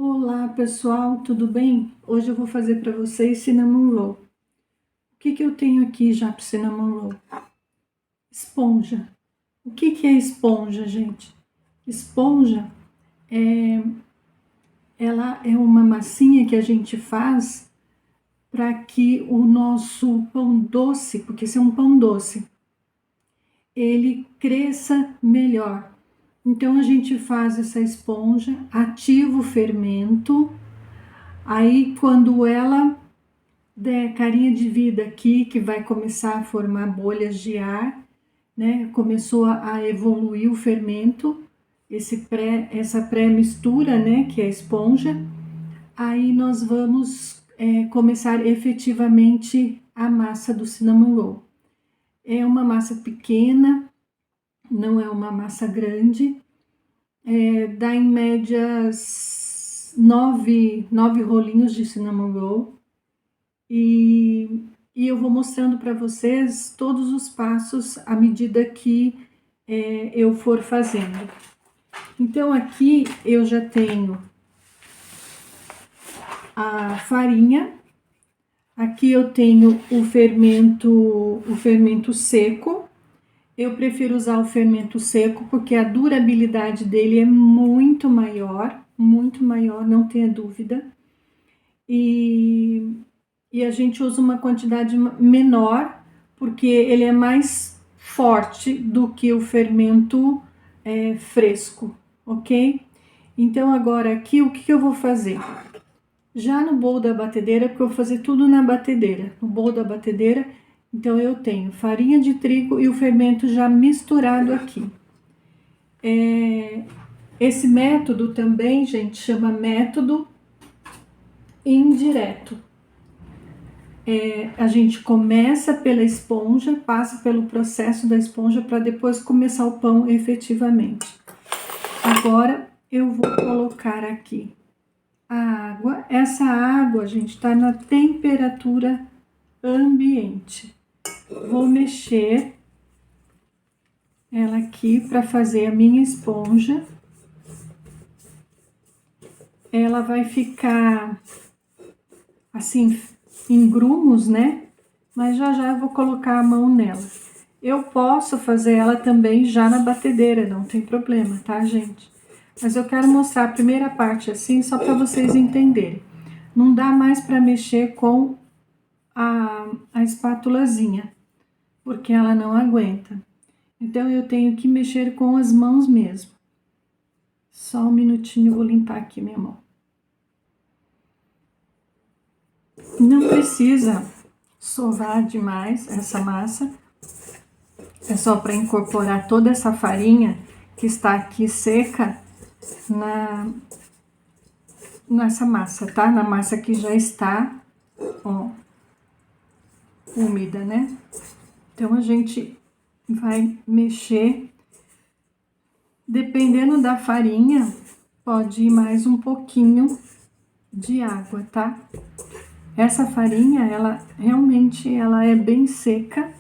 Olá pessoal, tudo bem? Hoje eu vou fazer para vocês cinnamon roll. O que eu tenho aqui já para cinnamon roll? Esponja. O que é esponja, gente? Esponja ela é uma massinha que a gente faz para que o nosso pão doce, porque esse é um pão doce, ele cresça melhor. Então a gente faz essa esponja, ativa o fermento, aí quando ela carinha de vida aqui, que vai começar a formar bolhas de ar, né? Começou a evoluir o fermento, essa pré-mistura, né? Que é a esponja. Aí nós vamos começar efetivamente a massa do cinnamon roll. É uma massa pequena, não é uma massa grande. Dá em média 9 rolinhos de cinnamon roll. E eu vou mostrando para vocês todos os passos à medida que eu for fazendo. Então aqui eu já tenho a farinha, aqui eu tenho o fermento seco. Eu prefiro usar o fermento seco porque a durabilidade dele é muito maior, não tenha dúvida. E a gente usa uma quantidade menor, porque ele é mais forte do que o fermento fresco, ok? Então agora aqui o que eu vou fazer? Já no bowl da batedeira, porque eu vou fazer tudo na batedeira, no bowl da batedeira, então eu tenho farinha de trigo e o fermento já misturado aqui. Esse método também, gente, chama método indireto. A gente começa pela esponja, passa pelo processo da esponja para depois começar o pão efetivamente. Agora eu vou colocar aqui a água. Essa água, gente, está na temperatura ambiente. Vou mexer ela aqui para fazer a minha esponja. Ela vai ficar assim em grumos, né? Mas já eu vou colocar a mão nela. Eu posso fazer ela também já na batedeira, não tem problema, tá, gente? Mas eu quero mostrar a primeira parte assim, só para vocês entenderem. Não dá mais para mexer com a espátulazinha, porque ela não aguenta. Então eu tenho que mexer com as mãos mesmo. Só um minutinho, eu vou limpar aqui minha mão. Não precisa sovar demais essa massa, é só para incorporar toda essa farinha que está aqui seca nessa massa, tá? Na massa que já está, ó, úmida, né? Então a gente vai mexer, dependendo da farinha, pode ir mais um pouquinho de água, tá? Essa farinha, ela realmente ela é bem seca,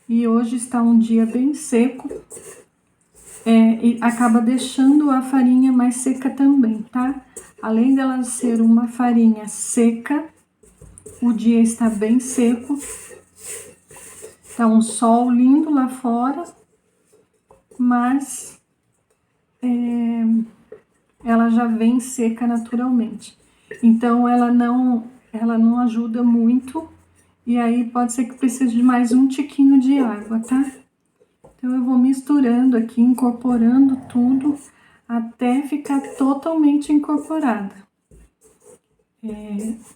e hoje está um dia bem seco, e acaba deixando a farinha mais seca também, tá? Além dela ser uma farinha seca, o dia está bem seco, tá um sol lindo lá fora, mas ela já vem seca naturalmente. Então ela não ajuda muito, e aí pode ser que precise de mais um tiquinho de água, tá? Então eu vou misturando aqui, incorporando tudo até ficar totalmente incorporada.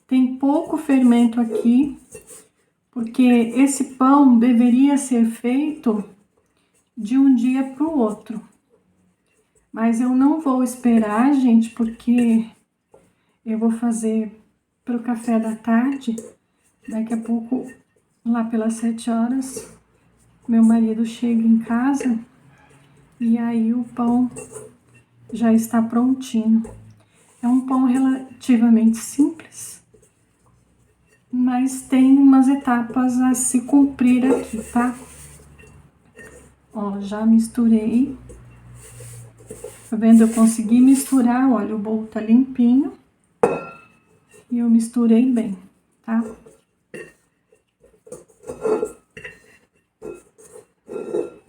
Tem pouco fermento aqui, porque esse pão deveria ser feito de um dia para o outro. Mas eu não vou esperar, gente, porque eu vou fazer para o café da tarde. Daqui a pouco, lá pelas 7 horas, meu marido chega em casa e aí o pão já está prontinho. É um pão relativamente simples, mas tem umas etapas a se cumprir aqui, tá? Ó, já misturei. Tá vendo? Eu consegui misturar, olha, o bolo tá limpinho. E eu misturei bem, tá?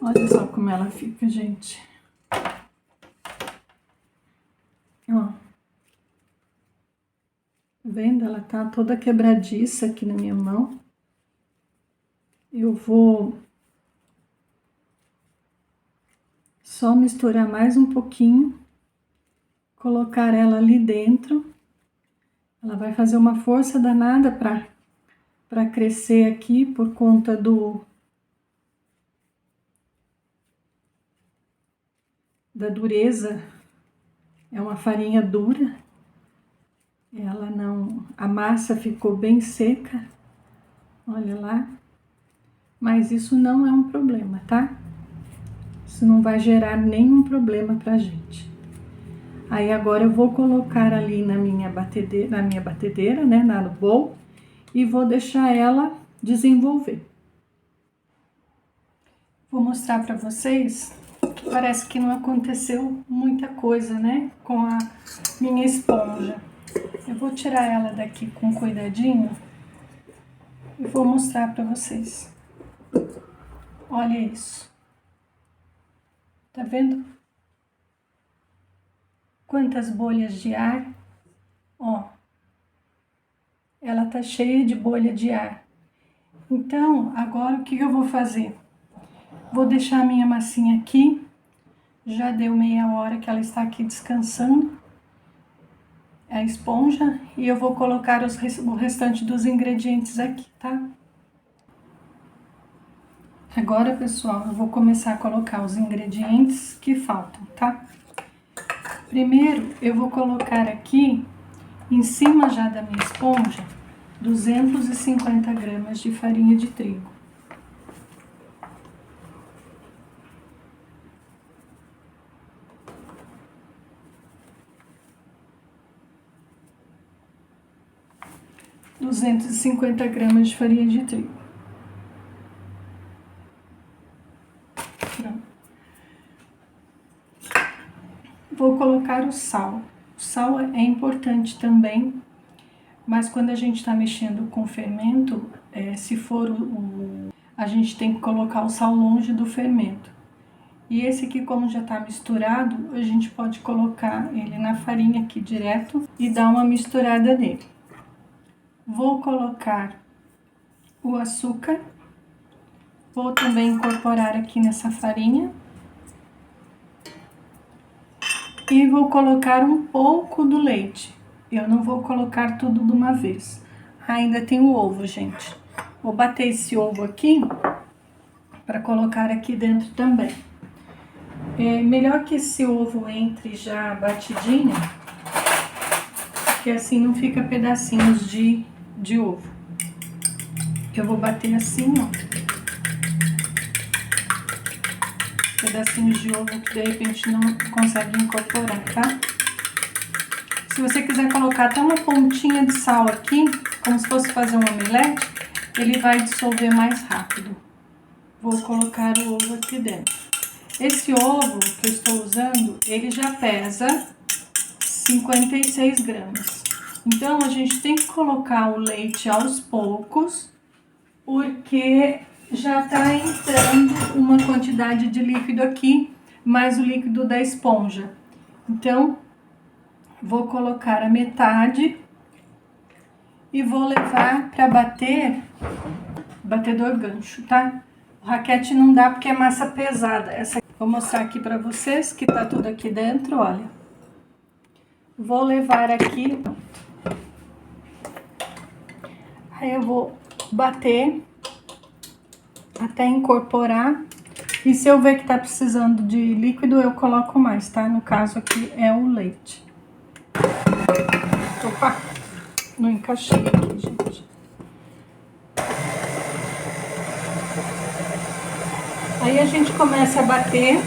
Olha só como ela fica, gente. Ó. Tá vendo? Ela tá toda quebradiça aqui na minha mão. Eu vou só misturar mais um pouquinho, colocar ela ali dentro. Ela vai fazer uma força danada para crescer aqui por conta da dureza. É uma farinha dura. Ela não, a massa ficou bem seca. Olha lá. Mas isso não é um problema, tá? Isso não vai gerar nenhum problema pra gente. Aí agora eu vou colocar ali na minha batedeira, né, no bowl, e vou deixar ela desenvolver. Vou mostrar pra vocês que parece que não aconteceu muita coisa, né, com a minha esponja. Eu vou tirar ela daqui com cuidadinho e vou mostrar pra vocês. Olha isso. Tá vendo? Quantas bolhas de ar? Ó. Ela tá cheia de bolha de ar. Então, agora o que eu vou fazer? Vou deixar a minha massinha aqui. Já deu meia hora que ela está aqui descansando. A esponja. E eu vou colocar o restante dos ingredientes aqui, tá? Agora, pessoal, eu vou começar a colocar os ingredientes que faltam, tá? Primeiro, eu vou colocar aqui, em cima já da minha esponja, 250 gramas de farinha de trigo. Gramas de farinha de trigo. Pronto. Vou colocar o sal. O sal é importante também, mas quando a gente está mexendo com fermento, se for a gente tem que colocar o sal longe do fermento. E esse aqui, como já tá misturado, a gente pode colocar ele na farinha aqui direto e dar uma misturada nele. Vou colocar o açúcar. Vou também incorporar aqui nessa farinha. E vou colocar um pouco do leite. Eu não vou colocar tudo de uma vez. Ainda tem o ovo, gente. Vou bater esse ovo aqui para colocar aqui dentro também. É melhor que esse ovo entre já batidinho, porque assim não fica pedacinhos de ovo. Eu vou bater assim, ó. Pedacinhos de ovo que de repente não consegue incorporar, tá? Se você quiser colocar até uma pontinha de sal aqui, como se fosse fazer um omelete, ele vai dissolver mais rápido. Vou colocar o ovo aqui dentro. Esse ovo que eu estou usando, ele já pesa 56 gramas. Então, a gente tem que colocar o leite aos poucos, porque já tá entrando uma quantidade de líquido aqui, mais o líquido da esponja. Então, vou colocar a metade e vou levar para bater, batedor gancho, tá? O raquete não dá porque é massa pesada. Vou mostrar aqui para vocês que tá tudo aqui dentro, olha. Vou levar aqui. Aí eu vou bater até incorporar. E se eu ver que tá precisando de líquido, eu coloco mais, tá? No caso aqui é o leite. Opa! Não encaixei aqui, gente. Aí a gente começa a bater.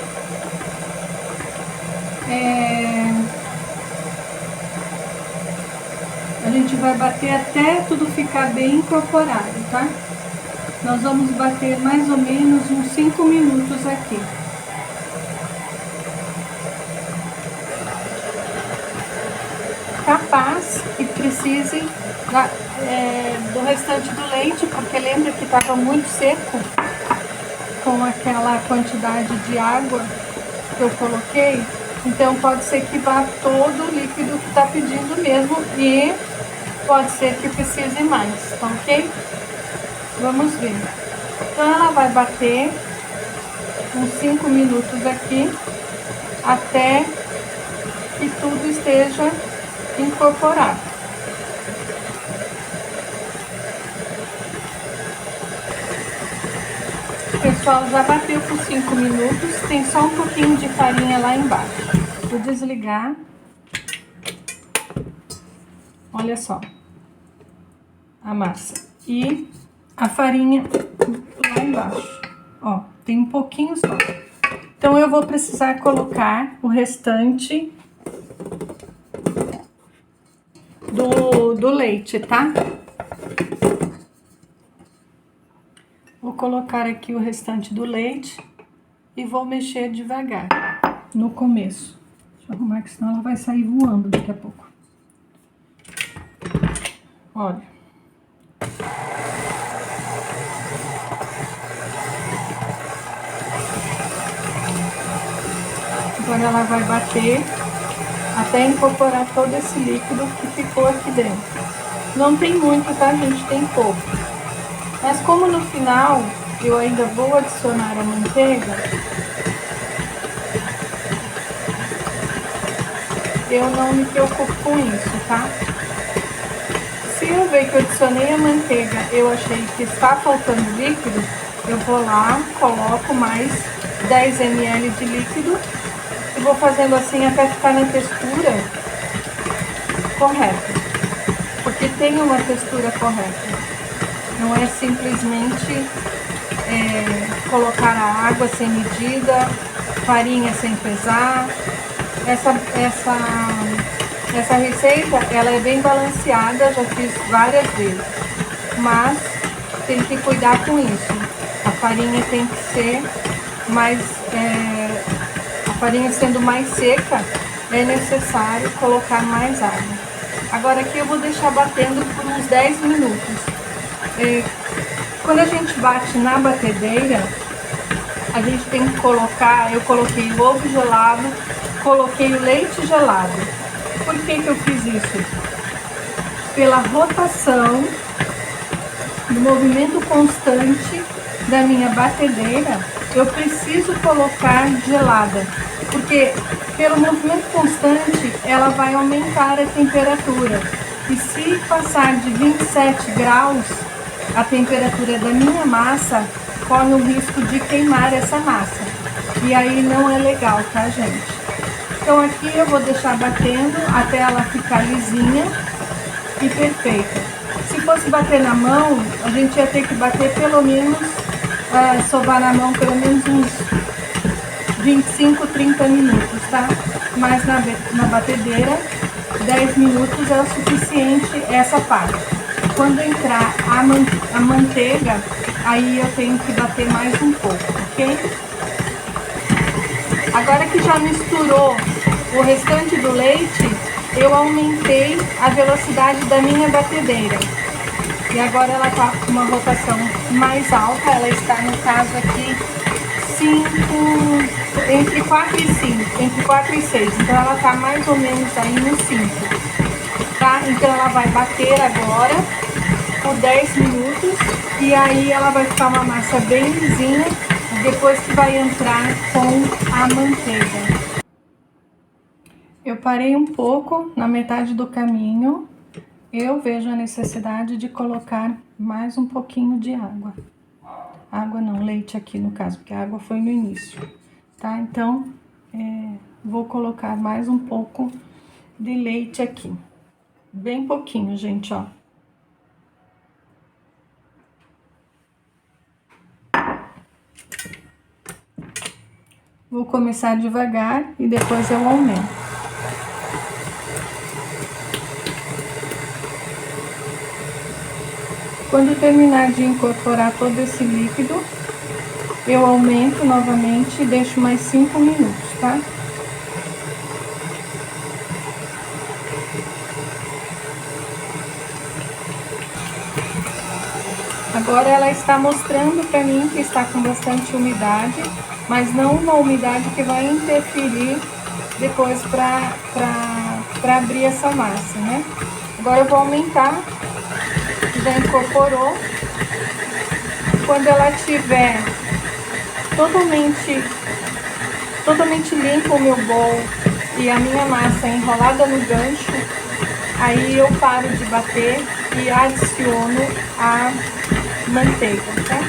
A gente vai bater até tudo ficar bem incorporado, tá? Nós vamos bater mais ou menos uns 5 minutos aqui. precise do restante do leite, porque lembra que estava muito seco com aquela quantidade de água que eu coloquei. Então pode ser que vá todo o líquido que está pedindo mesmo e pode ser que precise mais, tá ok? Vamos ver. Então ela vai bater uns 5 minutos aqui até que tudo esteja incorporado. Pessoal, já bateu por 5 minutos, tem só um pouquinho de farinha lá embaixo. Vou desligar. Olha só a massa e a farinha lá embaixo, ó, tem um pouquinho só. Então eu vou precisar colocar o restante do leite, tá? Vou colocar aqui o restante do leite e vou mexer devagar no começo. Deixa eu arrumar que senão ela vai sair voando daqui a pouco. Olha. Agora ela vai bater até incorporar todo esse líquido que ficou aqui dentro. Não tem muito, tá, gente? Tem pouco. Mas como no final eu ainda vou adicionar a manteiga, eu não me preocupo com isso, tá? Se eu ver que eu adicionei a manteiga, eu achei que está faltando líquido, eu vou lá, coloco mais 10 ml de líquido e vou fazendo assim até ficar na textura correta. Porque tem uma textura correta. Não é simplesmente colocar a água sem medida, farinha sem pesar. Essa receita, ela é bem balanceada, já fiz várias vezes, mas tem que cuidar com isso. A farinha tem que ser mais, a farinha sendo mais seca, é necessário colocar mais água. Agora aqui eu vou deixar batendo por uns 10 minutos. Quando a gente bate na batedeira, a gente tem que colocar, eu coloquei o ovo gelado, coloquei o leite gelado. Por que eu fiz isso? Pela rotação do movimento constante da minha batedeira, eu preciso colocar gelada, porque pelo movimento constante ela vai aumentar a temperatura. E se passar de 27 graus, a temperatura da minha massa corre o risco de queimar essa massa. E aí não é legal, tá, gente? Então aqui eu vou deixar batendo até ela ficar lisinha e perfeita. Se fosse bater na mão, a gente ia ter que bater pelo menos, sovar na mão pelo menos uns 25, 30 minutos, tá? Mas na batedeira, 10 minutos é o suficiente essa parte. Quando entrar a manteiga, aí eu tenho que bater mais um pouco, ok? Agora que já misturou o restante do leite, eu aumentei a velocidade da minha batedeira. E agora ela está com uma rotação mais alta, ela está no caso aqui entre 4 e 5, entre 4 e 6. Então ela está mais ou menos aí no 5, tá? Então ela vai bater agora por 10 minutos e aí ela vai ficar uma massa bem lisinha depois que vai entrar com a manteiga. Eu parei um pouco na metade do caminho, eu vejo a necessidade de colocar mais um pouquinho de água. Água não, leite aqui no caso, porque a água foi no início, tá? Então, vou colocar mais um pouco de leite aqui. Bem pouquinho, gente, ó. Vou começar devagar e depois eu aumento. Quando terminar de incorporar todo esse líquido, eu aumento novamente e deixo mais 5 minutos, tá? Agora ela está mostrando para mim que está com bastante umidade, mas não uma umidade que vai interferir depois para abrir essa massa, né? Agora eu vou aumentar, já incorporou. Quando ela tiver totalmente limpo o meu bowl e a minha massa enrolada no gancho, aí eu paro de bater e adiciono a manteiga, tá?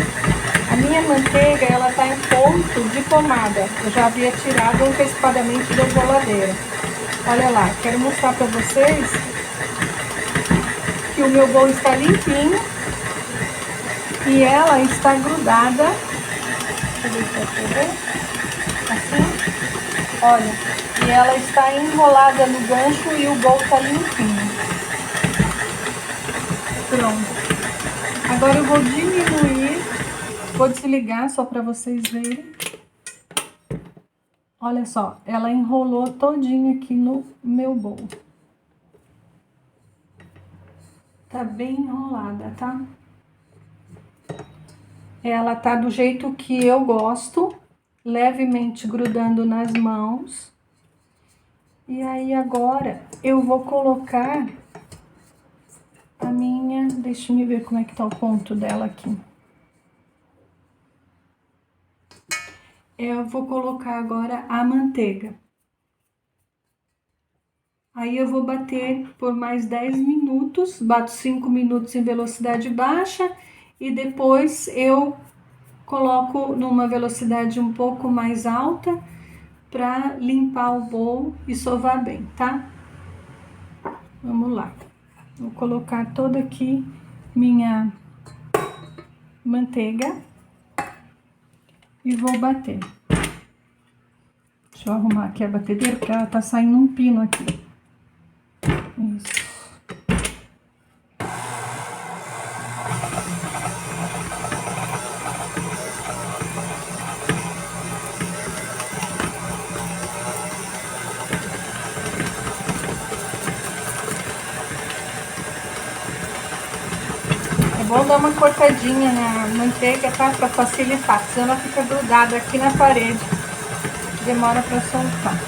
A minha manteiga, ela tá em ponto de pomada. Eu já havia tirado antecipadamente da geladeira. Olha lá, quero mostrar para vocês que o meu bowl está limpinho e ela está grudada. Deixa eu ver se vai ver. Assim, olha, e ela está enrolada no gancho e o bowl está limpinho. Pronto. Agora eu vou diminuir, vou desligar só para vocês verem. Olha só, ela enrolou todinha aqui no meu bowl. Tá bem enrolada, tá? Ela tá do jeito que eu gosto, levemente grudando nas mãos. E aí agora eu vou colocar a minha, deixa eu ver como é que tá o ponto dela aqui. Eu vou colocar agora a manteiga. Aí eu vou bater por mais 10 minutos, bato 5 minutos em velocidade baixa e depois eu coloco numa velocidade um pouco mais alta para limpar o bowl e sovar bem, tá? Vamos lá. Vou colocar toda aqui minha manteiga e vou bater. Deixa eu arrumar aqui a batedeira, porque ela tá saindo um pino aqui. Isso. É bom dar uma cortadinha na manteiga, tá? Pra facilitar, senão ela fica grudada aqui na parede. Demora pra soltar.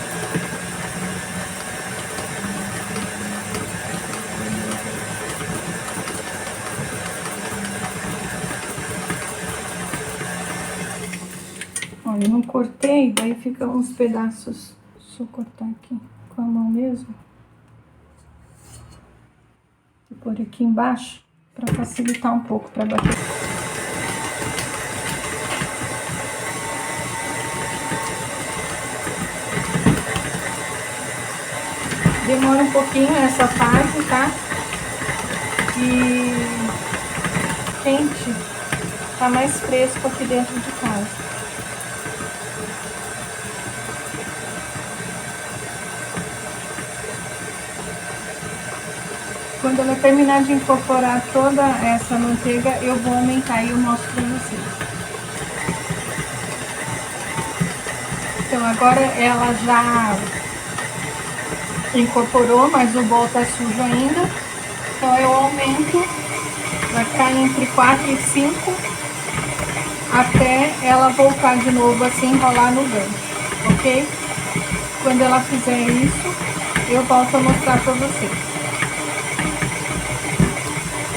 Olha, eu não cortei, daí fica uns pedaços. Deixa eu cortar aqui com a mão mesmo. Vou pôr aqui embaixo para facilitar um pouco para bater. Demora um pouquinho essa fase, tá? E quente, tá mais fresco aqui dentro de casa. Quando ela terminar de incorporar toda essa manteiga, eu vou aumentar e eu mostro pra vocês. Então agora ela já incorporou, mas o bowl tá sujo ainda. Então eu aumento, vai ficar entre 4 e 5, até ela voltar de novo a se enrolar no gancho, ok? Quando ela fizer isso, eu volto a mostrar pra vocês.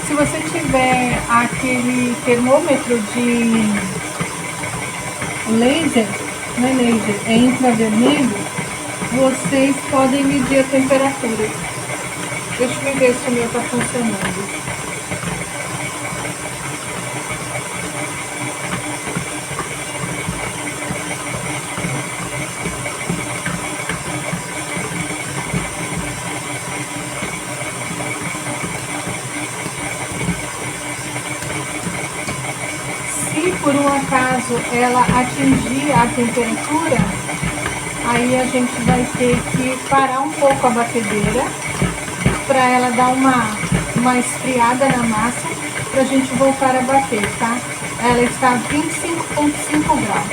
Se você tiver aquele termômetro de laser, não é laser, é infravermelho, vocês podem medir a temperatura. Deixa eu ver se o meu tá funcionando. Se por um acaso ela atingir a temperatura, aí a gente vai ter que parar um pouco a batedeira para ela dar uma esfriada na massa, para a gente voltar a bater, tá? Ela está a 25,5 graus.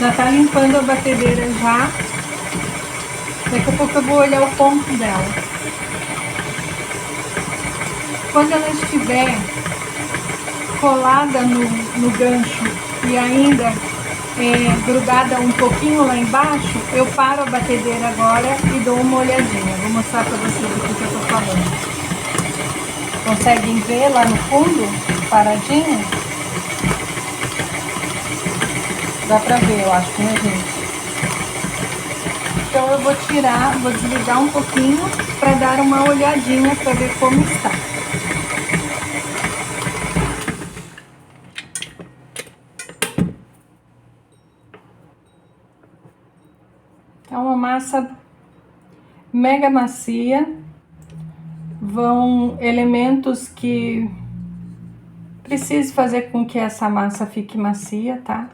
Já tá limpando a batedeira já. Daqui a pouco eu vou olhar o ponto dela. Quando ela estiver colada no gancho e ainda grudada um pouquinho lá embaixo, eu paro a batedeira agora e dou uma olhadinha. Vou mostrar para vocês o que eu tô falando. Conseguem ver lá no fundo, paradinho? Dá pra ver, eu acho, né, gente? Então eu vou tirar, vou desligar um pouquinho para dar uma olhadinha para ver como está. É uma massa mega macia. Vão elementos que preciso fazer com que essa massa fique macia, tá?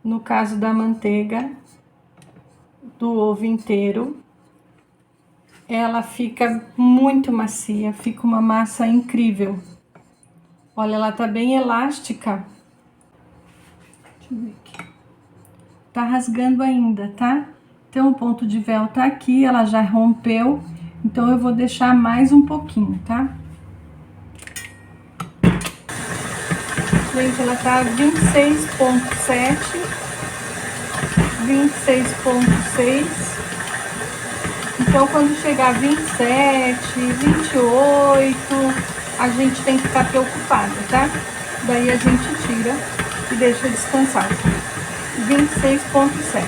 No caso da manteiga, do ovo inteiro, ela fica muito macia, fica uma massa incrível. Olha, ela tá bem elástica. Deixa eu ver aqui. Tá rasgando ainda, tá? Então o ponto de véu tá aqui, ela já rompeu, então eu vou deixar mais um pouquinho, tá? Gente, ela tá 26,7, 26,6. Então quando chegar a 27, 28, a gente tem que ficar preocupada, tá? Daí a gente tira e deixa descansar. 26,7.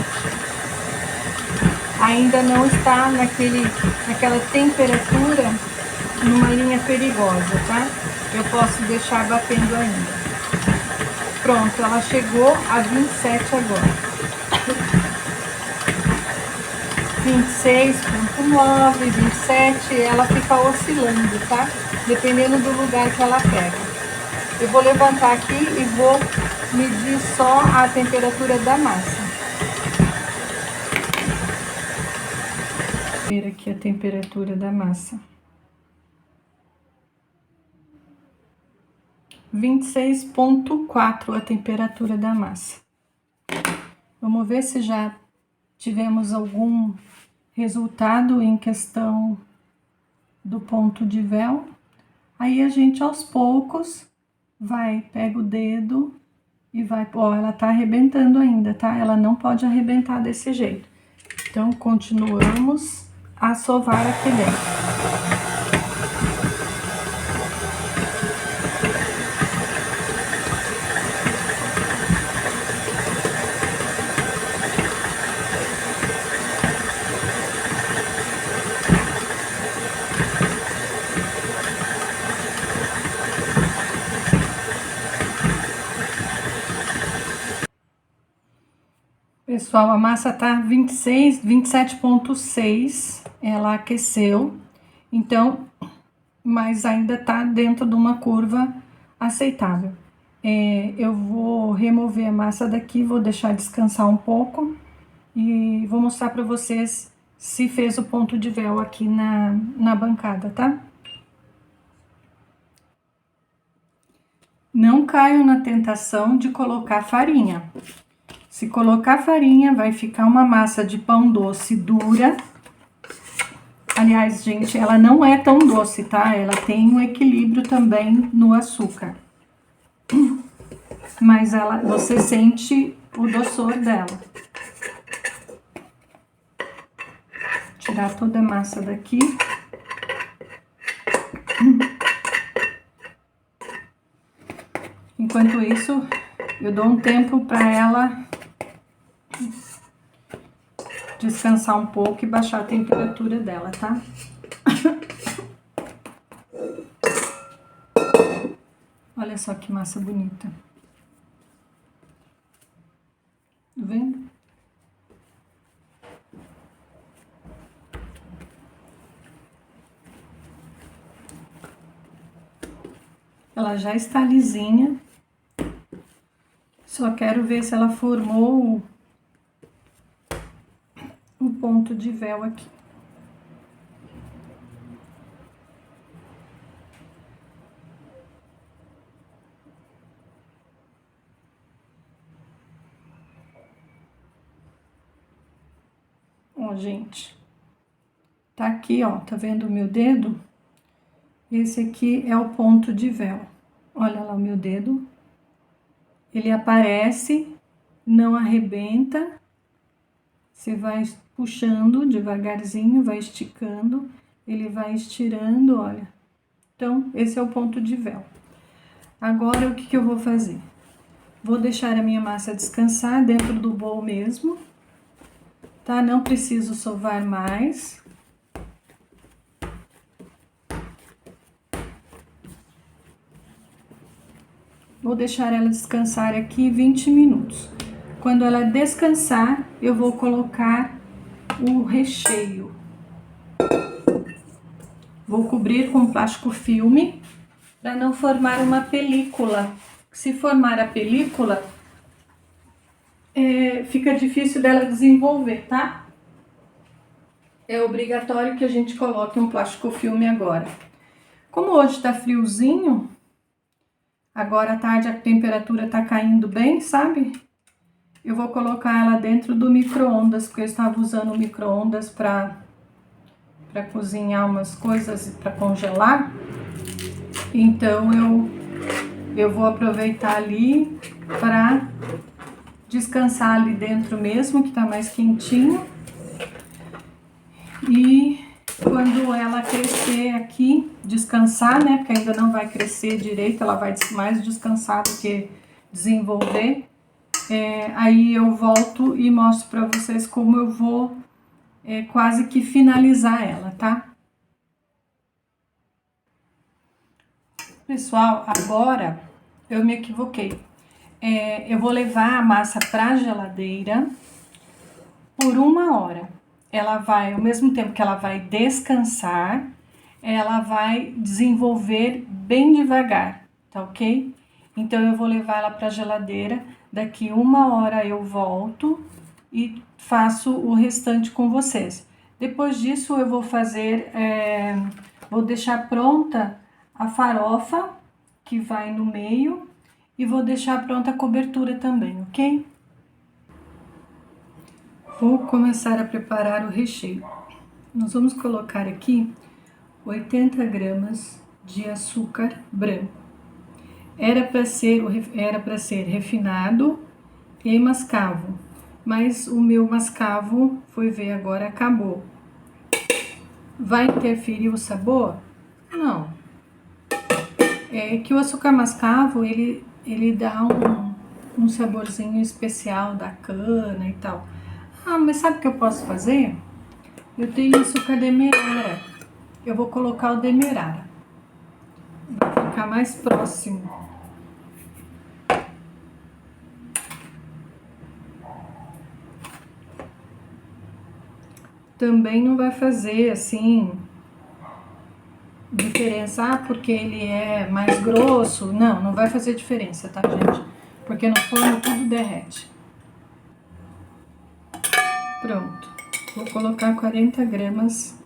Ainda não está naquela temperatura, numa linha perigosa, tá? Eu posso deixar batendo ainda. Pronto, ela chegou a 27 agora. 26,9, 27, ela fica oscilando, tá? Dependendo do lugar que ela pega. Eu vou levantar aqui e vou medir só a temperatura da massa. Vou ver aqui a temperatura da massa. 26,4 a temperatura da massa. Vamos ver se já tivemos algum resultado em questão do ponto de véu. Aí a gente aos poucos pega o dedo e vai, ó, ela tá arrebentando ainda, tá? Ela não pode arrebentar desse jeito. Então continuamos a sovar aqui dentro. Pessoal, a massa tá 27,6, ela aqueceu, então, mas ainda tá dentro de uma curva aceitável. Eu vou remover a massa daqui, vou deixar descansar um pouco e vou mostrar para vocês se fez o ponto de véu aqui na bancada, tá? Não caio na tentação de colocar farinha. Se colocar farinha, vai ficar uma massa de pão doce dura. Aliás, gente, ela não é tão doce, tá? Ela tem um equilíbrio também no açúcar. Mas você sente o doçor dela. Tirar toda a massa daqui. Enquanto isso, eu dou um tempo para ela descansar um pouco e baixar a temperatura dela, tá? Olha só que massa bonita. Tá vendo? Ela já está lisinha. Só quero ver se ela formou o ponto de véu aqui. Ó, gente, tá aqui, ó, tá vendo o meu dedo? Esse aqui é o ponto de véu. Olha lá o meu dedo. Ele aparece, não arrebenta. Você vai puxando devagarzinho, vai esticando, ele vai estirando, olha. Então, esse é o ponto de véu. Agora, o que que eu vou fazer? Vou deixar a minha massa descansar dentro do bowl mesmo, tá? Não preciso sovar mais. Vou deixar ela descansar aqui 20 minutos. Quando ela descansar, eu vou colocar o recheio. Vou cobrir com plástico filme para não formar uma película. Se formar a película, fica difícil dela desenvolver, tá? É obrigatório que a gente coloque um plástico filme agora. Como hoje tá friozinho, agora à tarde a temperatura tá caindo bem, sabe? Eu vou colocar ela dentro do micro-ondas, porque eu estava usando o micro-ondas para cozinhar umas coisas para congelar. Então eu vou aproveitar ali para descansar ali dentro mesmo, que tá mais quentinho. E quando ela crescer aqui, descansar, né? Porque ainda não vai crescer direito, ela vai mais descansar do que desenvolver. Aí eu volto e mostro para vocês como eu vou quase que finalizar ela, tá? Pessoal, agora eu me equivoquei. Eu vou levar a massa para geladeira por 1 hora. Ela vai, ao mesmo tempo que ela vai descansar, ela vai desenvolver bem devagar, tá ok? Então eu vou levar ela para geladeira. Daqui 1 hora eu volto e faço o restante com vocês. Depois disso eu vou fazer, vou deixar pronta a farofa que vai no meio e vou deixar pronta a cobertura também, ok? Vou começar a preparar o recheio. Nós vamos colocar aqui 80 gramas de açúcar branco. Era para ser refinado e mascavo, mas o meu mascavo, foi ver agora, acabou. Vai interferir o sabor? Não. É que o açúcar mascavo, ele dá um saborzinho especial da cana e tal. Ah, mas sabe o que eu posso fazer? Eu tenho açúcar demerara. Eu vou colocar o demerara. Vai ficar mais próximo. Também não vai fazer assim diferença, porque ele é mais grosso. Não, não vai fazer diferença, tá, gente? Porque no forno tudo derrete. Pronto. Vou colocar 40 gramas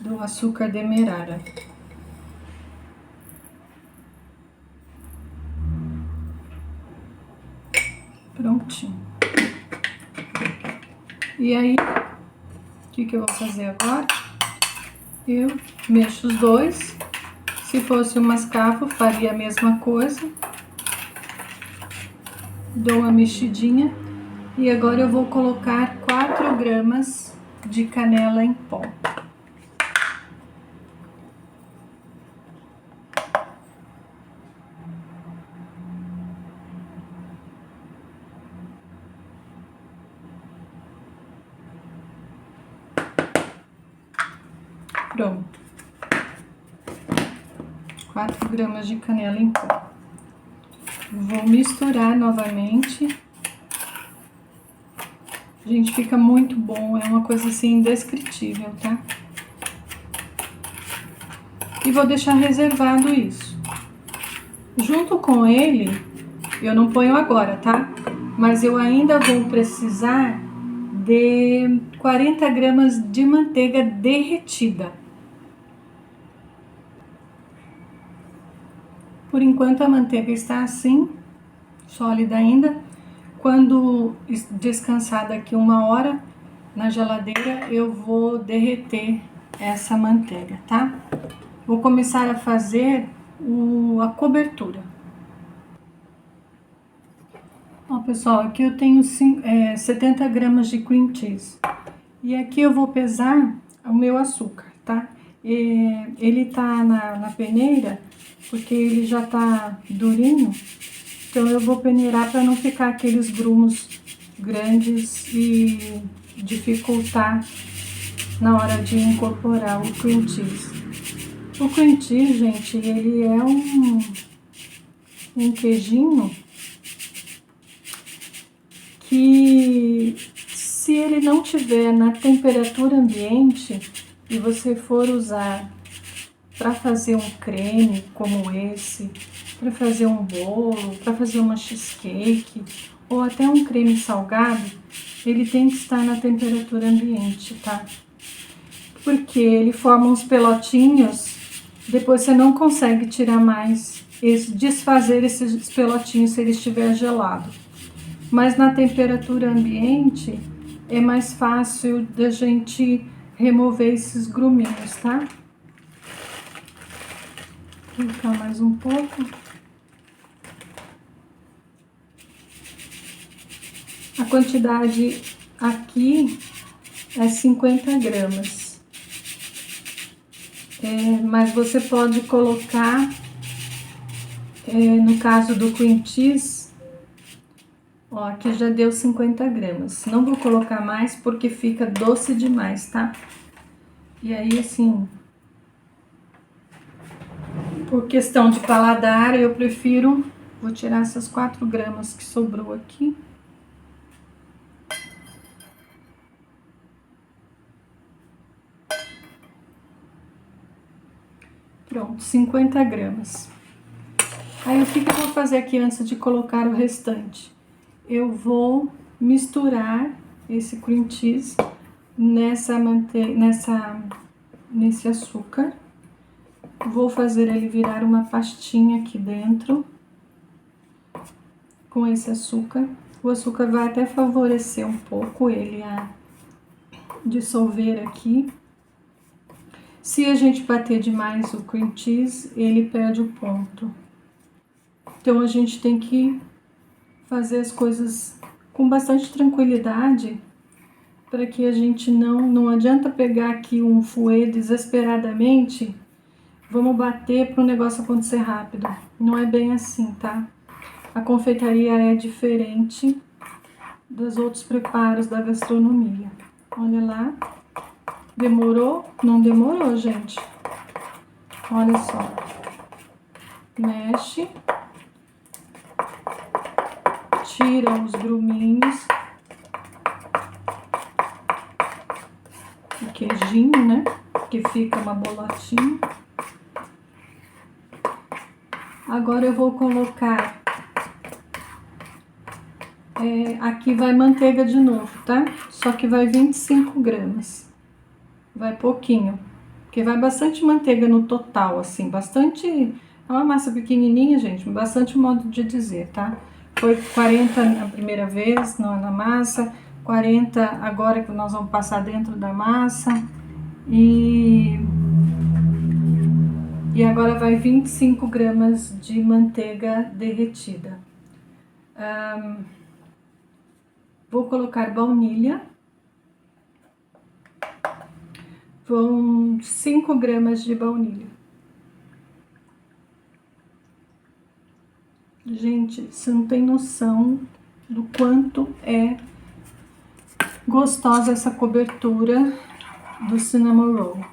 do açúcar demerara. Prontinho. E aí, o que eu vou fazer agora? Eu mexo os dois. Se fosse um mascavo, faria a mesma coisa. Dou uma mexidinha. E agora eu vou colocar 4 gramas de canela em pó. Pronto. 4 gramas de canela em pó. Vou misturar novamente. Gente, fica muito bom, é uma coisa assim indescritível, tá? E vou deixar reservado isso. Junto com ele, eu não ponho agora, tá? Mas eu ainda vou precisar de 40 gramas de manteiga derretida. Por enquanto a manteiga está assim, sólida ainda. Quando descansar daqui 1 hora, na geladeira, eu vou derreter essa manteiga, tá? Vou começar a fazer a cobertura. Ó, pessoal, aqui eu tenho 70 gramas de cream cheese. E aqui eu vou pesar o meu açúcar, tá? Ele tá na peneira, porque ele já tá durinho. Então eu vou peneirar para não ficar aqueles grumos grandes e dificultar na hora de incorporar o cream cheese. O cream cheese, gente, ele é um queijinho que, se ele não tiver na temperatura ambiente e você for usar para fazer um creme como esse, para fazer um bolo, para fazer uma cheesecake ou até um creme salgado, ele tem que estar na temperatura ambiente, tá? Porque ele forma uns pelotinhos, depois você não consegue tirar mais, desfazer esses pelotinhos se ele estiver gelado. Mas na temperatura ambiente é mais fácil da gente remover esses gruminhos, tá? Vou colocar mais um pouco. A quantidade aqui é 50 gramas. Mas você pode colocar, no caso do cream cheese, ó, aqui já deu 50 gramas. Não vou colocar mais porque fica doce demais, tá? E aí, assim, por questão de paladar, eu prefiro... Vou tirar essas 4 gramas que sobrou aqui. Pronto, 50 gramas. Aí, o que eu vou fazer aqui antes de colocar o restante? Eu vou misturar esse cream cheese nesse açúcar. Vou fazer ele virar uma pastinha aqui dentro com esse açúcar. O açúcar vai até favorecer um pouco ele a dissolver aqui. Se a gente bater demais o cream cheese, ele perde o ponto. Então a gente tem que fazer as coisas com bastante tranquilidade, para que a gente não adianta pegar aqui um fouet desesperadamente, vamos bater para o negócio acontecer rápido. Não é bem assim, tá? A confeitaria é diferente dos outros preparos da gastronomia. Olha lá. Demorou? Não demorou, gente. Olha só. Mexe. Tira os gruminhos. O queijinho, né? Que fica uma bolotinha. Agora eu vou colocar... aqui vai manteiga de novo, tá? Só que vai 25 gramas. Vai pouquinho. Porque vai bastante manteiga no total, assim. Bastante... É uma massa pequenininha, gente. Bastante modo de dizer, tá? Foi 40 na primeira vez, na massa. 40 agora que nós vamos passar dentro da massa. E agora vai 25 gramas de manteiga derretida. Vou colocar baunilha. Vão 5 gramas de baunilha. Gente, você não tem noção do quanto é gostosa essa cobertura do cinnamon roll.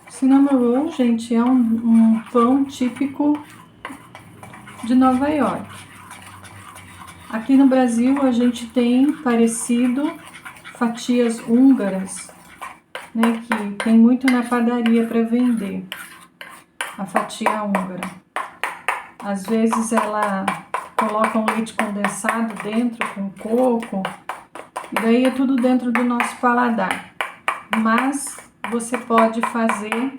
Cinnamon roll, gente, é um pão típico de Nova York. Aqui no Brasil a gente tem parecido, fatias húngaras, né, que tem muito na padaria para vender, a fatia húngara. Às vezes ela coloca um leite condensado dentro com coco, e daí é tudo dentro do nosso paladar. Mas você pode fazer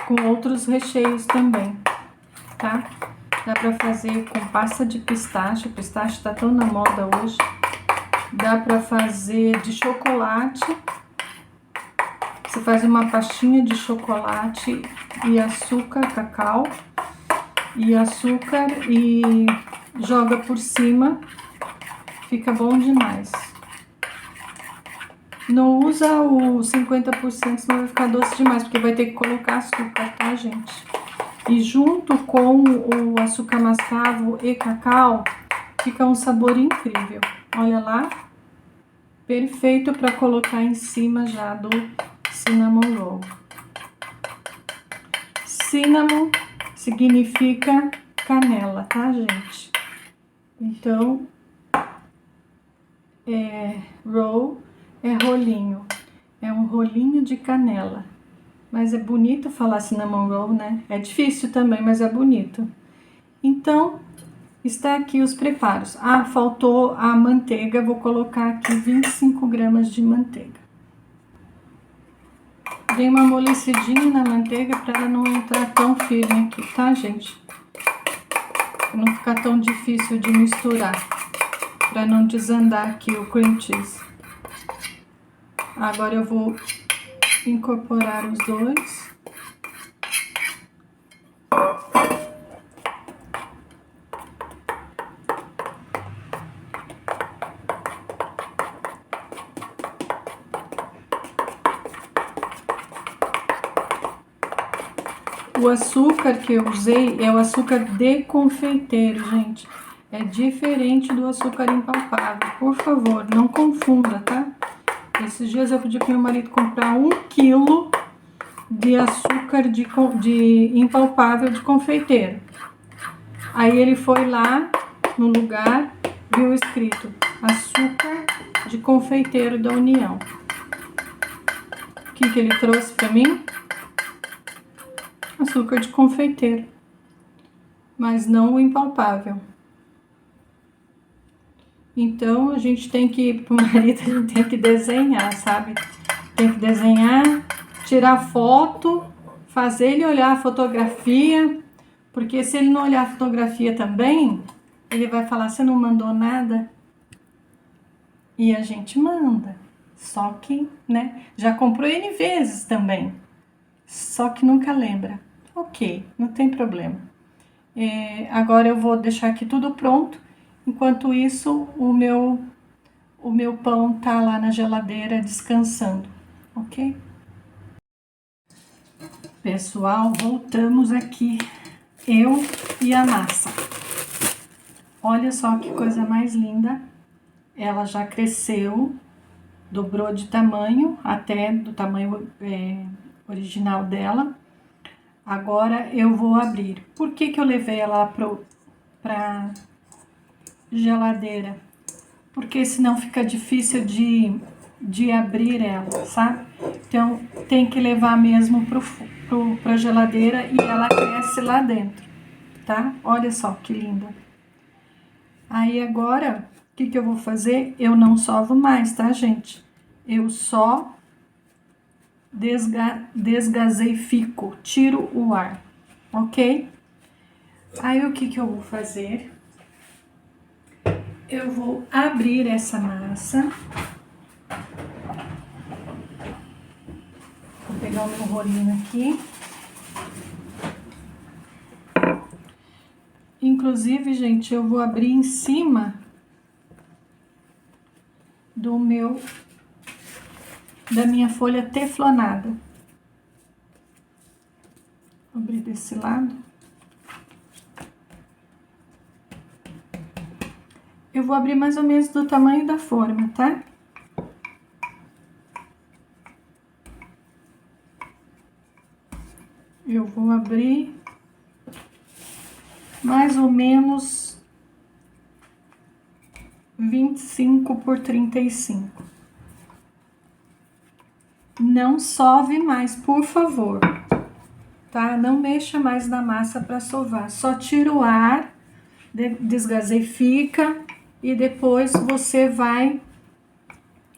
com outros recheios também, tá? Dá pra fazer com pasta de pistache. O pistache tá tão na moda hoje. Dá para fazer de chocolate. Você faz uma pastinha de chocolate e açúcar, cacau e açúcar e joga por cima. Fica bom demais. Não usa o 50%, senão vai ficar doce demais, porque vai ter que colocar açúcar, tá, gente? E junto com o açúcar mascavo e cacau, fica um sabor incrível. Olha lá. Perfeito para colocar em cima já do cinnamon roll. Cinnamon significa canela, tá, gente? Então, roll é rolinho. É um rolinho de canela. Mas é bonito falar cinnamon roll, né? É difícil também, mas é bonito. Então, está aqui os preparos. Ah, faltou a manteiga. Vou colocar aqui 25 gramas de manteiga. Dei uma amolecidinha na manteiga para ela não entrar tão firme aqui, tá, gente? Pra não ficar tão difícil de misturar. Para não desandar aqui o cream cheese. Agora eu vou incorporar os dois. O açúcar que eu usei é o açúcar de confeiteiro, gente. É diferente do açúcar impalpável. Por favor, não confunda, tá? Esses dias eu pedi pro meu marido comprar 1 quilo de açúcar de impalpável de confeiteiro. Aí ele foi lá no lugar, viu escrito açúcar de confeiteiro da União. O que ele trouxe pra mim? Açúcar de confeiteiro, mas não o impalpável. Então a gente tem que, pro marido, a gente tem que desenhar, sabe? Tem que desenhar, tirar foto, fazer ele olhar a fotografia, porque se ele não olhar a fotografia também, ele vai falar: você não mandou nada? E a gente manda, só que, né? Já comprou N vezes também, só que nunca lembra. Ok, não tem problema. Agora eu vou deixar aqui tudo pronto. Enquanto isso, o meu pão tá lá na geladeira descansando, ok? Pessoal, voltamos aqui, eu e a massa. Olha só que coisa mais linda. Ela já cresceu, dobrou de tamanho, até do tamanho original dela. Agora eu vou abrir. Por que eu levei ela pra geladeira? Porque senão fica difícil de abrir ela, sabe? Então tem que levar mesmo pra geladeira e ela cresce lá dentro, tá? Olha só que linda. Aí agora, o que eu vou fazer? Eu não sovo mais, tá, gente? Eu só desgaseifico, tiro o ar, ok? Aí o que eu vou fazer? Eu vou abrir essa massa. Vou pegar o meu rolinho aqui. Inclusive, gente, eu vou abrir em cima da minha folha teflonada. Vou abrir desse lado. Eu vou abrir mais ou menos do tamanho da forma, tá? Eu vou abrir mais ou menos 25 por 35. Não sove mais, por favor, tá? Não mexa mais na massa para sovar. Só tira o ar, desgaseifica e depois você vai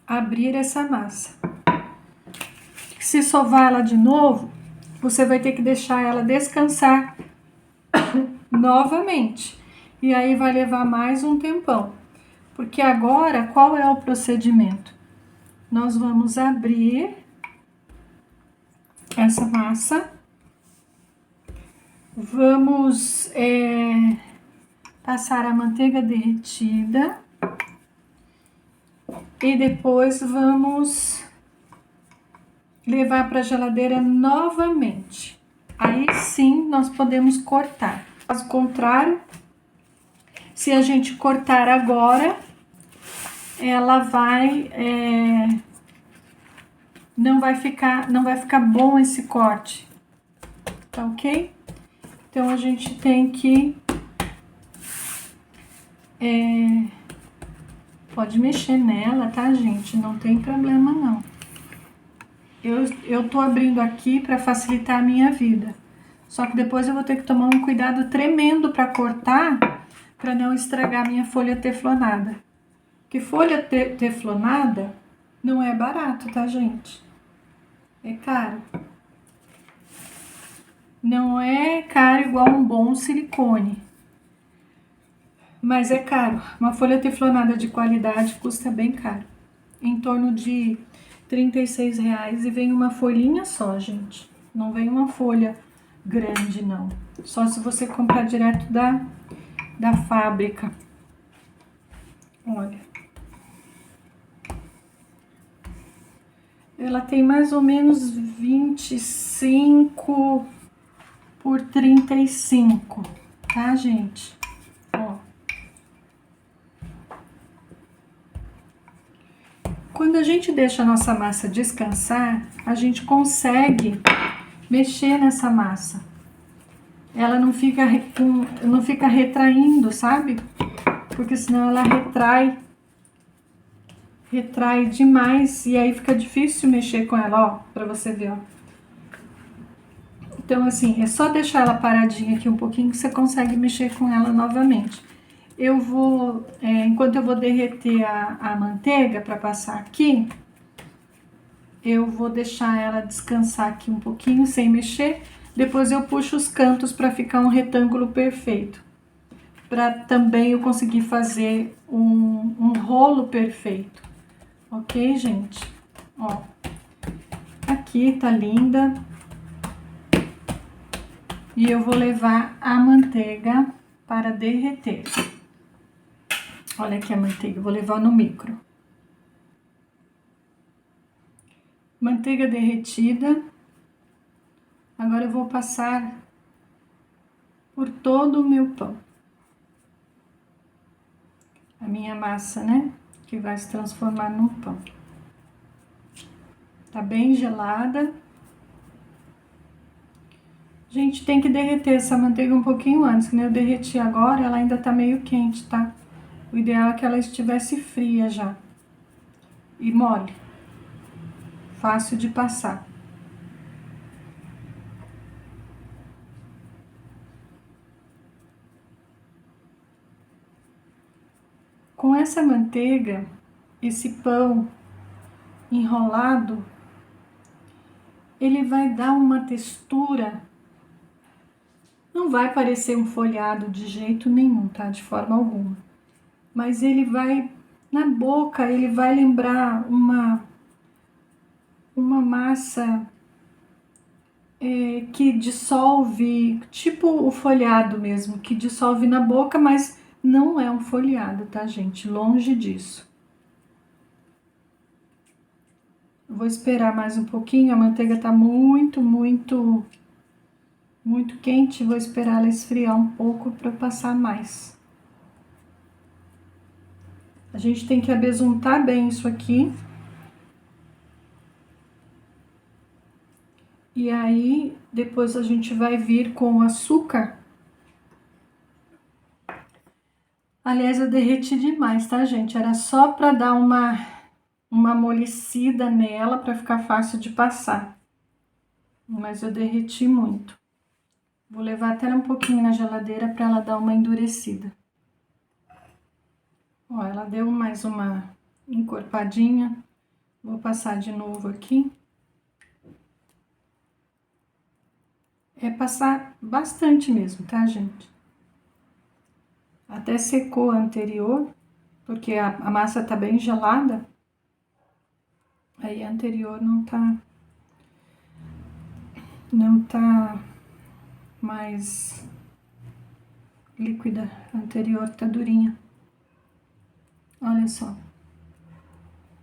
abrir essa massa. Se sovar ela de novo, você vai ter que deixar ela descansar novamente. E aí vai levar mais um tempão. Porque agora, qual é o procedimento? Nós vamos abrir essa massa, vamos passar a manteiga derretida e depois vamos levar para a geladeira novamente. Aí sim nós podemos cortar. Caso contrário, se a gente cortar agora, ela vai não vai ficar bom esse corte, tá ok? Então a gente tem que pode mexer nela, tá, gente? Não tem problema não. Eu tô abrindo aqui para facilitar a minha vida. Só que depois eu vou ter que tomar um cuidado tremendo para cortar, para não estragar minha folha teflonada. Porque folha teflonada não é barato, tá, gente? É caro. Não é caro igual um bom silicone, mas é caro. Uma folha teflonada de qualidade custa bem caro, em torno de R$ 36, e vem uma folhinha só, gente. Não vem uma folha grande, não. Só se você comprar direto da fábrica. Olha. Ela tem mais ou menos 25 por 35, tá, gente? Ó. Quando a gente deixa a nossa massa descansar, a gente consegue mexer nessa massa. Ela não fica retraindo, sabe? Porque senão ela retrai demais e aí fica difícil mexer com ela, ó, pra você ver, ó. Então, assim, é só deixar ela paradinha aqui um pouquinho que você consegue mexer com ela novamente. Eu vou, enquanto eu vou derreter a manteiga para passar aqui, eu vou deixar ela descansar aqui um pouquinho sem mexer. Depois eu puxo os cantos para ficar um retângulo perfeito. Para também eu conseguir fazer um rolo perfeito. Ok, gente? Ó, aqui tá linda. E eu vou levar a manteiga para derreter. Olha aqui a manteiga, eu vou levar no micro. Manteiga derretida. Agora eu vou passar por todo o meu pão. A minha massa, né? Que vai se transformar num pão. Tá bem gelada. Gente, tem que derreter essa manteiga um pouquinho antes, que nem eu derreti agora, ela ainda tá meio quente, tá? O ideal é que ela estivesse fria já. E mole. Fácil de passar. Com essa manteiga, esse pão enrolado, ele vai dar uma textura. Não vai parecer um folhado de jeito nenhum, tá? De forma alguma. Mas ele vai, na boca, ele vai lembrar uma massa que dissolve, tipo o folhado mesmo, que dissolve na boca, mas não é um folhado, tá, gente? Longe disso. Vou esperar mais um pouquinho, a manteiga tá muito quente, vou esperar ela esfriar um pouco para passar mais. A gente tem que abesuntar bem isso aqui. E aí, depois a gente vai vir com o açúcar. Aliás, eu derreti demais, tá, gente? Era só para dar uma amolecida nela, para ficar fácil de passar. Mas eu derreti muito. Vou levar até um pouquinho na geladeira para ela dar uma endurecida. Ó, ela deu mais uma encorpadinha. Vou passar de novo aqui. É passar bastante mesmo, tá, gente? Até secou a anterior. porque a massa tá bem gelada, aí a anterior não tá mais líquida, a anterior tá durinha. Olha só.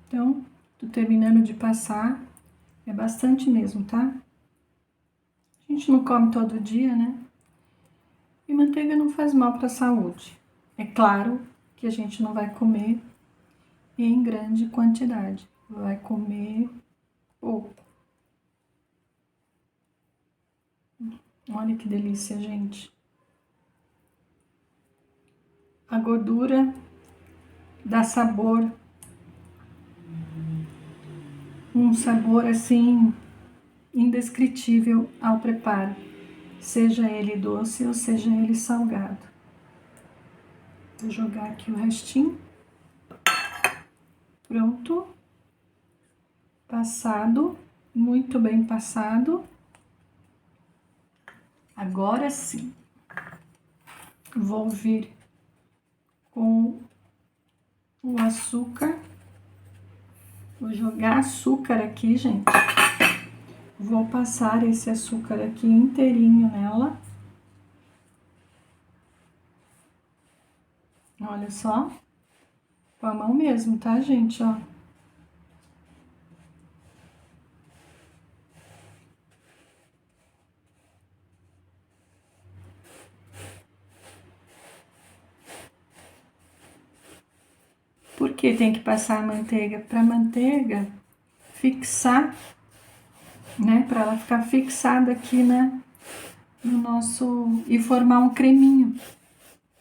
Então, tô terminando de passar, é bastante mesmo, tá? A gente não come todo dia, né? E manteiga não faz mal para a saúde. É claro que a gente não vai comer em grande quantidade, vai comer pouco. Olha que delícia, gente. A gordura dá sabor, um sabor assim indescritível ao preparo, seja ele doce ou seja ele salgado. Vou jogar aqui o restinho. Pronto. Passado, muito bem passado. Agora sim, vou vir com o açúcar. Vou jogar açúcar aqui, gente. Vou passar esse açúcar aqui inteirinho nela. Olha só. Com a mão mesmo, tá, gente? Ó. Por que tem que passar a manteiga? Para a manteiga fixar, né? Para ela ficar fixada aqui no nosso... e formar um creminho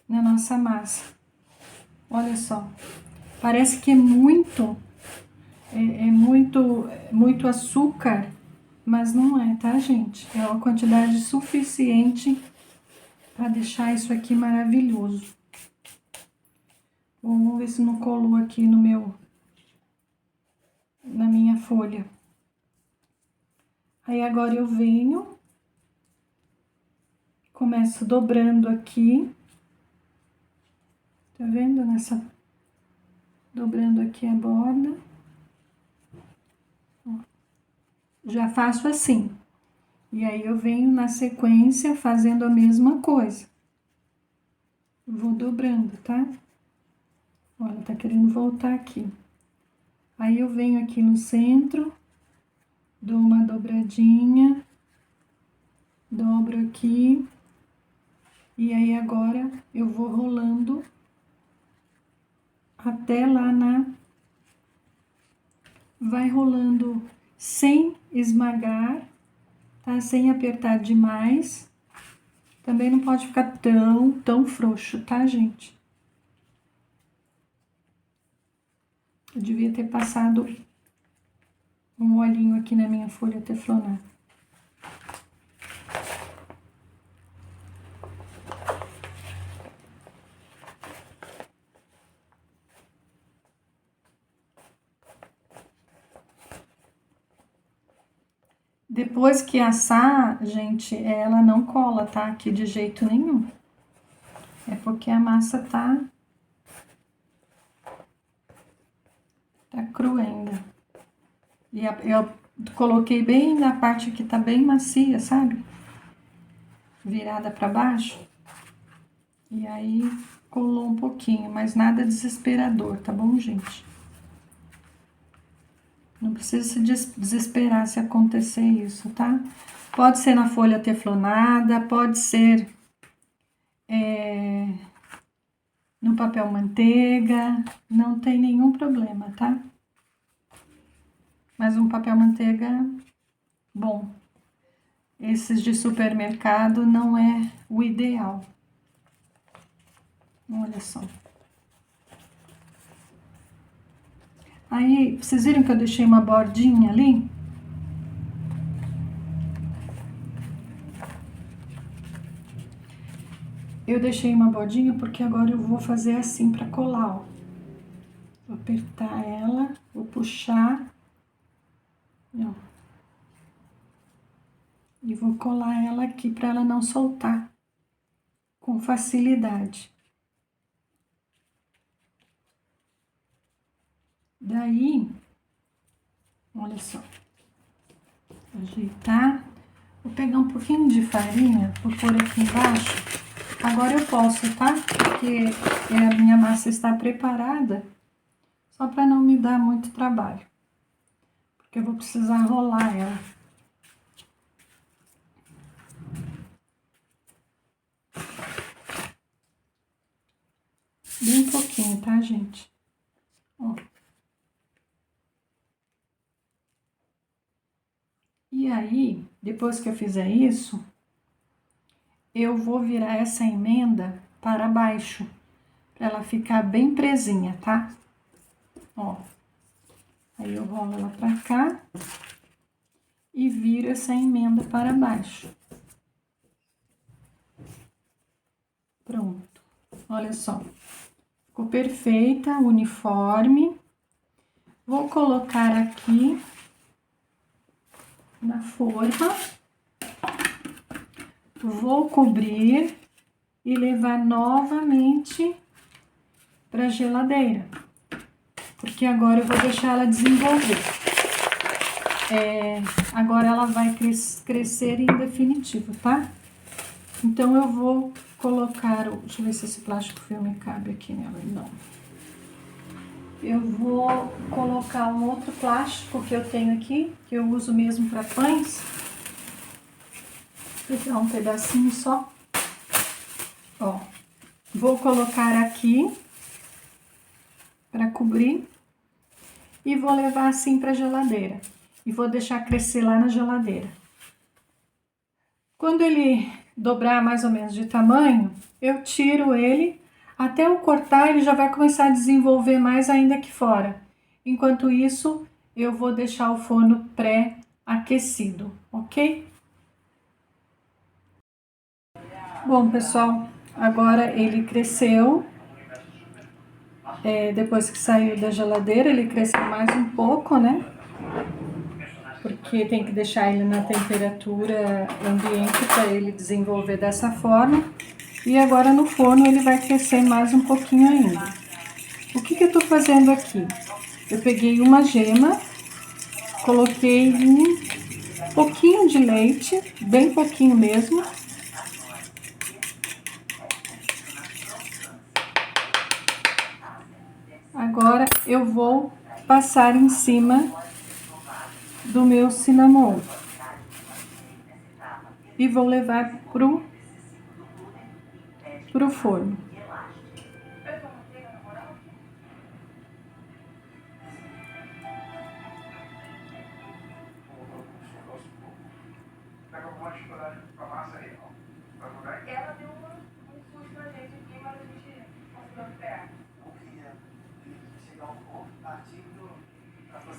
na nossa massa. Olha só. Parece que é muito muito açúcar, mas não é, tá, gente? É uma quantidade suficiente para deixar isso aqui maravilhoso. Vamos ver se não colou aqui na minha folha. Aí agora eu venho, começo dobrando aqui, tá vendo? Dobrando aqui a borda. Ó. Já faço assim. E aí eu venho na sequência fazendo a mesma coisa. Vou dobrando, tá? Olha, tá querendo voltar aqui. Aí eu venho aqui no centro, dou uma dobradinha, dobro aqui, e aí agora eu vou rolando até lá vai rolando sem esmagar, tá? Sem apertar demais. Também não pode ficar tão frouxo, tá, gente? Eu devia ter passado um olhinho aqui na minha folha teflonada. Depois que assar, gente, ela não cola, tá? Aqui de jeito nenhum. É porque a massa tá crua ainda. E eu coloquei bem na parte que tá bem macia, sabe? Virada para baixo. E aí colou um pouquinho, mas nada desesperador, tá bom, gente? Não precisa se desesperar se acontecer isso, tá? Pode ser na folha teflonada, pode ser no papel manteiga, não tem nenhum problema, tá? Mas um papel manteiga bom. Esses de supermercado não é o ideal. Olha só. Aí, vocês viram que eu deixei uma bordinha ali? Eu deixei uma bordinha porque agora eu vou fazer assim para colar, ó. Vou apertar ela, vou puxar, ó. E vou colar ela aqui para ela não soltar com facilidade. Daí, olha só, ajeitar. Vou pegar um pouquinho de farinha, vou pôr aqui embaixo. Agora eu posso, tá? Porque a minha massa está preparada, só para não me dar muito trabalho. Porque eu vou precisar rolar ela. Bem pouquinho, tá, gente? Ó. E aí, depois que eu fizer isso, eu vou virar essa emenda para baixo, para ela ficar bem presinha, tá? Ó. Aí eu rolo ela pra cá e viro essa emenda para baixo. Pronto. Olha só. Ficou perfeita, uniforme. Vou colocar aqui na forma. Vou cobrir e levar novamente para a geladeira. Porque agora eu vou deixar ela desenvolver. Agora ela vai crescer em definitivo, tá? Então eu vou colocar, deixa eu ver se esse plástico filme cabe aqui nela, não. Eu vou colocar um outro plástico que eu tenho aqui, que eu uso mesmo para pães. Vou pegar um pedacinho só. Ó, vou colocar aqui para cobrir e vou levar assim para a geladeira. E vou deixar crescer lá na geladeira. Quando ele dobrar mais ou menos de tamanho, eu tiro ele. Até eu cortar, ele já vai começar a desenvolver mais ainda aqui fora. Enquanto isso, eu vou deixar o forno pré-aquecido, ok? Bom, pessoal, agora ele cresceu. Depois que saiu da geladeira, ele cresceu mais um pouco, né? Porque tem que deixar ele na temperatura ambiente para ele desenvolver dessa forma. E agora no forno ele vai crescer mais um pouquinho ainda. O que eu tô fazendo aqui? Eu peguei uma gema, coloquei um pouquinho de leite, bem pouquinho mesmo. Agora eu vou passar em cima do meu cinnamon e vou levar pro forno.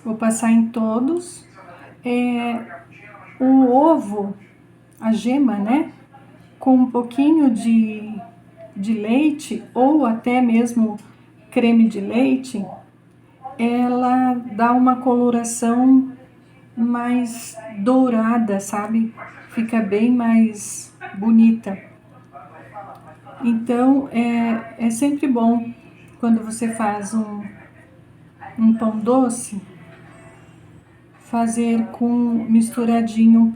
Vou passar em todos. O ovo, a gema, né? Com um pouquinho de leite ou até mesmo creme de leite, ela dá uma coloração mais dourada, sabe? Fica bem mais bonita. Então, é sempre bom quando você faz um pão doce, fazer com misturadinho um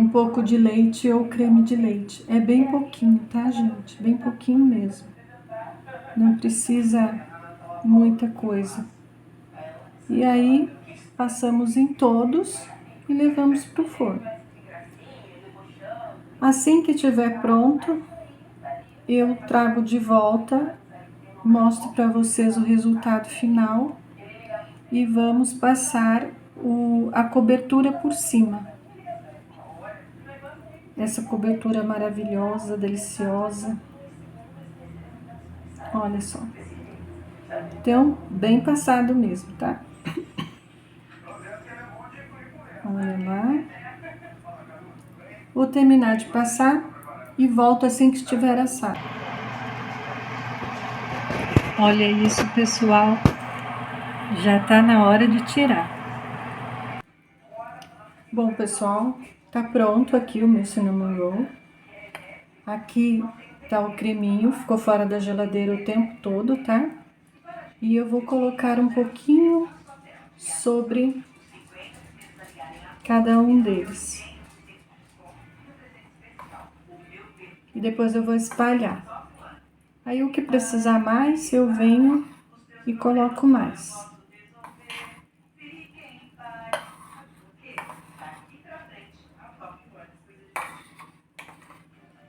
pouco de leite ou creme de leite. É bem pouquinho, tá, gente? Bem pouquinho mesmo. Não precisa muita coisa. E aí, passamos em todos e levamos pro forno. Assim que estiver pronto, eu trago de volta, mostro para vocês o resultado final e vamos passar a cobertura por cima. Essa cobertura maravilhosa, deliciosa. Olha só. Então, bem passado mesmo, tá? Olha lá. Vou terminar de passar e volto assim que estiver assado. Olha isso, pessoal. Já tá na hora de tirar. Bom, pessoal, tá pronto aqui o meu cinnamon roll. Aqui tá o creminho, ficou fora da geladeira o tempo todo, tá? E eu vou colocar um pouquinho sobre cada um deles. E depois eu vou espalhar. Aí o que precisar mais, eu venho e coloco mais.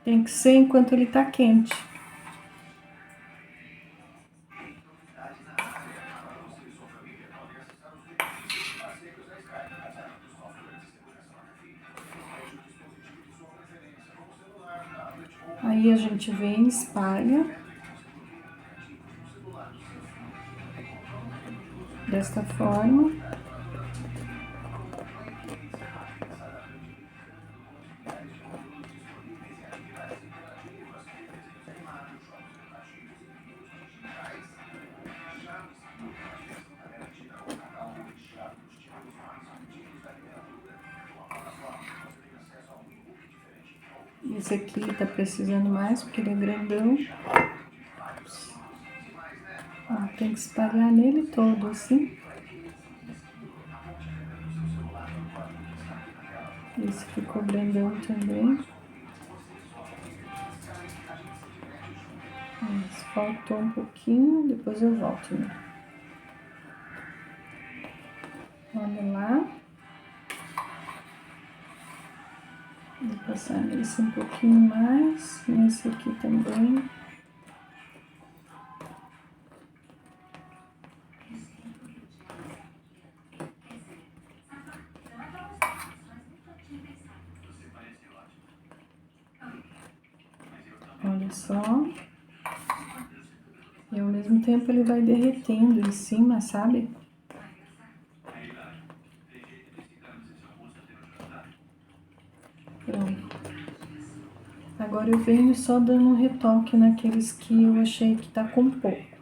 Tem que ser enquanto ele tá quente. Aí a gente vem e espalha. Desta forma. Esse aqui tá precisando mais, porque ele é grandão. Ó, tem que espalhar nele todo, assim. Esse ficou grandão também. Mas faltou um pouquinho, depois eu volto, né? Olha lá. Vou passar nesse um pouquinho mais, nesse aqui também. Olha só. E ao mesmo tempo ele vai derretendo em cima, sabe? Pronto. Agora eu venho só dando um retoque naqueles que eu achei que tá com pouco.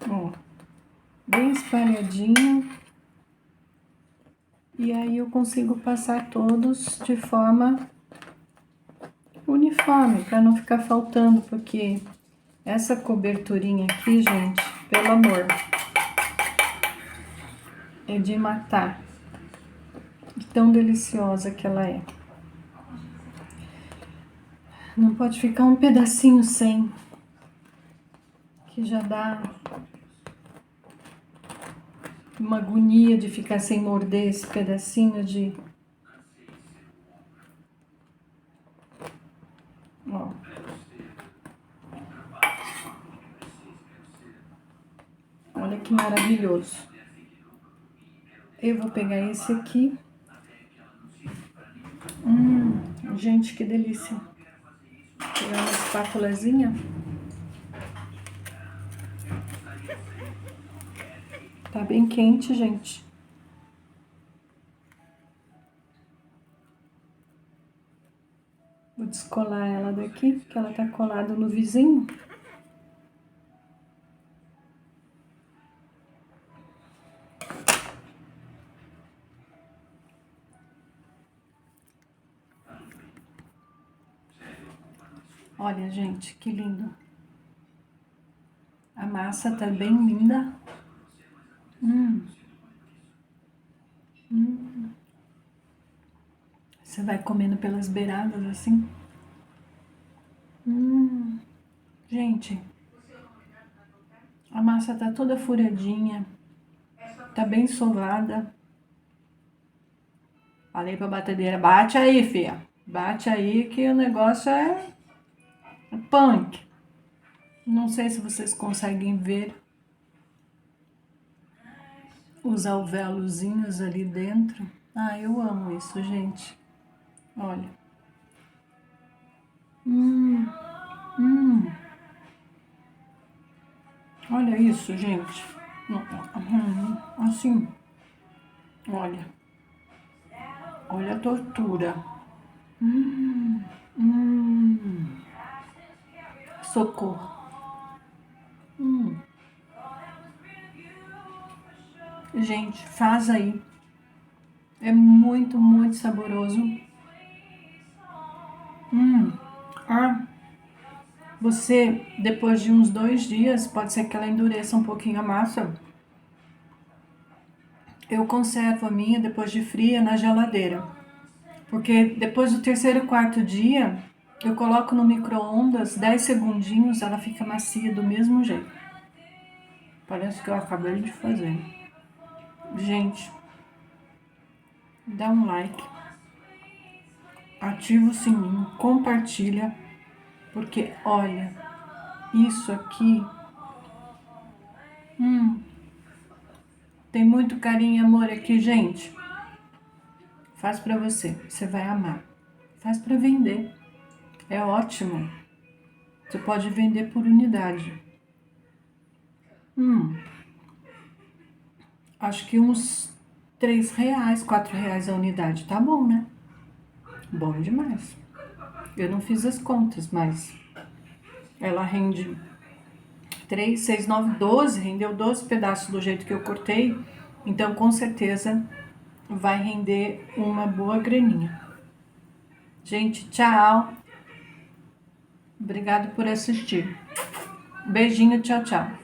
Ó, bem espalhadinho. E aí eu consigo passar todos de forma uniforme, para não ficar faltando, porque essa coberturinha aqui, gente, pelo amor, é de matar. De tão deliciosa que ela é. Não pode ficar um pedacinho sem, que já dá uma agonia de ficar sem morder esse pedacinho de... Ó. Olha que maravilhoso. Eu vou pegar esse aqui. Gente, que delícia. Vou pegar uma espátulazinha. Tá bem quente, gente. Vou descolar ela daqui, porque ela tá colada no vizinho. Olha, gente, que lindo. A massa tá bem linda. Você vai comendo pelas beiradas assim. Gente, a massa tá toda furadinha. Tá bem sovada. Falei pra batedeira, bate aí, filha. Bate aí que o negócio é punk. Não sei se vocês conseguem ver os alvéolozinhos ali dentro. Ah, eu amo isso, gente. Olha. Hum, hum. Olha isso, gente. Assim, olha. Olha a tortura. Hum. Socorro. Hum. Gente, faz aí. É muito, muito saboroso. Ah, você, depois de uns 2 dias, pode ser que ela endureça um pouquinho a massa. Eu conservo a minha depois de fria na geladeira. Porque depois do terceiro e quarto dia, eu coloco no micro-ondas 10 segundinhos, ela fica macia do mesmo jeito. Parece que eu acabei de fazer. Gente, dá um like, ativa o sininho, compartilha, porque olha, isso aqui tem muito carinho e amor aqui, gente. Faz pra você, você vai amar. Faz pra vender, é ótimo. Você pode vender por unidade. Acho que uns R$ 3, R$ 4 a unidade, tá bom, né? Bom demais. Eu não fiz as contas, mas ela rende 3, 6, 9, 12, rendeu 12 pedaços do jeito que eu cortei, então com certeza vai render uma boa graninha. Gente, tchau. Obrigado por assistir. Beijinho, tchau, tchau.